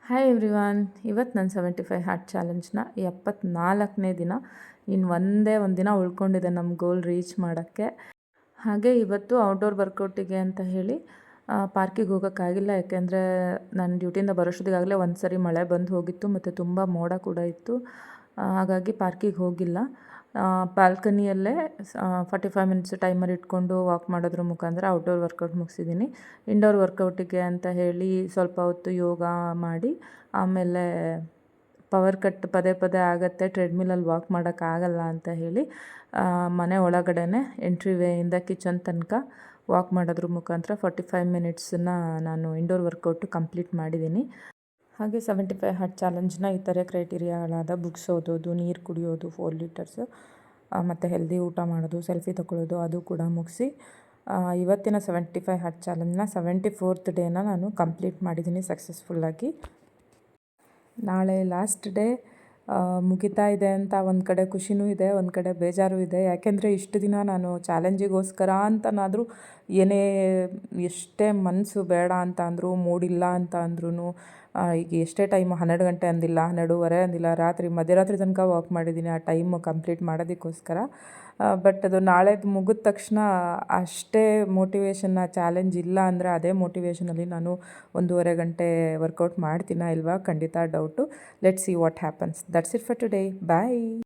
Hi everyone. ಇವತ್ತು ನಾನು 75 heart ಚಾಲೆಂಜ್ನ 74ನೇ ದಿನ. ಇನ್ನು ಒಂದೇ ಒಂದು ದಿನ ಉಳ್ಕೊಂಡಿದೆ ನಮ್ಮ ಗೋಲ್ ರೀಚ್ ಮಾಡೋಕ್ಕೆ. ಹಾಗೆ ಇವತ್ತು ಔಟ್ಡೋರ್ ವರ್ಕೌಟಿಗೆ ಅಂತ ಹೇಳಿ ಪಾರ್ಕಿಗೆ ಹೋಗೋಕ್ಕಾಗಿಲ್ಲ. ಯಾಕೆಂದರೆ ನಾನು ಡ್ಯೂಟಿಯಿಂದ ಬರೋಷ್ಟೊತ್ತಿಗಾಗಲೇ ಒಂದು ಸರಿ ಮಳೆ ಬಂದು ಹೋಗಿತ್ತು ಮತ್ತು ತುಂಬ ಮೋಡ ಕೂಡ ಇತ್ತು. ಹಾಗಾಗಿ ಪಾರ್ಕಿಗೆ ಹೋಗಿಲ್ಲ. ಬಾಲ್ಕನಿಯಲ್ಲೇ 45 ಮಿನಿಟ್ಸ್ ಟೈಮರ್ ಇಟ್ಕೊಂಡು ವಾಕ್ ಮಾಡೋದ್ರ ಮುಖಾಂತರ ಔಟ್ಡೋರ್ ವರ್ಕೌಟ್ ಮುಗಿಸಿದ್ದೀನಿ. ಇಂಡೋರ್ ವರ್ಕೌಟಿಗೆ ಅಂತ ಹೇಳಿ ಸ್ವಲ್ಪ ಹೊತ್ತು ಯೋಗ ಮಾಡಿ ಆಮೇಲೆ ಪವರ್ ಕಟ್ ಪದೇ ಪದೇ ಆಗುತ್ತೆ, ಟ್ರೆಡ್ಮಿಲಲ್ಲಿ ವಾಕ್ ಮಾಡೋಕ್ಕಾಗಲ್ಲ ಅಂತ ಹೇಳಿ ಮನೆ ಒಳಗಡೆನೆ ಎಂಟ್ರಿ ವೇಯಿಂದ ಕಿಚನ್ ತನಕ ವಾಕ್ ಮಾಡೋದ್ರ ಮುಖಾಂತರ 45 ಮಿನಿಟ್ಸನ್ನ ನಾನು ಇಂಡೋರ್ ವರ್ಕೌಟು ಕಂಪ್ಲೀಟ್ ಮಾಡಿದ್ದೀನಿ. ಹಾಗೆ 75 ಹಾರ್ಟ್ ಚಾಲೆಂಜ್ನ ಈ ಥರ ಕ್ರೈಟೀರಿಯಾಗಳಾದ ಬುಕ್ಸ್ ಓದೋದು, ನೀರು ಕುಡಿಯೋದು 4 ಲೀಟರ್ಸು, ಮತ್ತು ಹೆಲ್ದಿ ಊಟ ಮಾಡೋದು, ಸೆಲ್ಫಿ ತೊಗೊಳ್ಳೋದು ಅದು ಕೂಡ ಮುಗಿಸಿ ಇವತ್ತಿನ 75 ಹಾರ್ಟ್ ಚಾಲೆಂಜ್ನ 74th ಡೇನ ನಾನು ಕಂಪ್ಲೀಟ್ ಮಾಡಿದ್ದೀನಿ ಸಕ್ಸಸ್ಫುಲ್ಲಾಗಿ. ನಾಳೆ ಲಾಸ್ಟ್ ಡೇ ಮುಗಿತಾ ಇದೆ ಅಂತ ಒಂದು ಕಡೆ ಖುಷಿನೂ ಇದೆ, ಒಂದು ಕಡೆ ಬೇಜಾರು ಇದೆ. ಯಾಕೆಂದರೆ ಇಷ್ಟು ದಿನ ನಾನು ಚಾಲೆಂಜಿಗೋಸ್ಕರ ಅಂತನಾದರೂ ಏನೇ ಎಷ್ಟೇ ಮನಸ್ಸು ಬೇಡ ಅಂತ ಅಂದರೂ, ಮೂಡಿಲ್ಲ ಅಂತ ಅಂದ್ರೂ, ಈಗ ಎಷ್ಟೇ ಟೈಮು 12 ಗಂಟೆ ಅಂದಿಲ್ಲ, 12:30 ಅಂದಿಲ್ಲ, ಮಧ್ಯರಾತ್ರಿ ತನಕ ವಾಕ್ ಮಾಡಿದ್ದೀನಿ ಆ ಟೈಮು ಕಂಪ್ಲೀಟ್ ಮಾಡೋದಕ್ಕೋಸ್ಕರ. ಬಟ್ ಅದು ನಾಳೆದು ಮುಗಿದ ತಕ್ಷಣ ಅಷ್ಟೇ ಮೋಟಿವೇಶನ್, ಚಾಲೆಂಜ್ ಇಲ್ಲ ಅಂದರೆ ಅದೇ ಮೋಟಿವೇಶನಲ್ಲಿ ನಾನು 1.5 ಗಂಟೆ ವರ್ಕೌಟ್ ಮಾಡ್ತೀನಾ ಇಲ್ವಾ ಖಂಡಿತ doubt. Let's see what happens. That's it for today. Bye.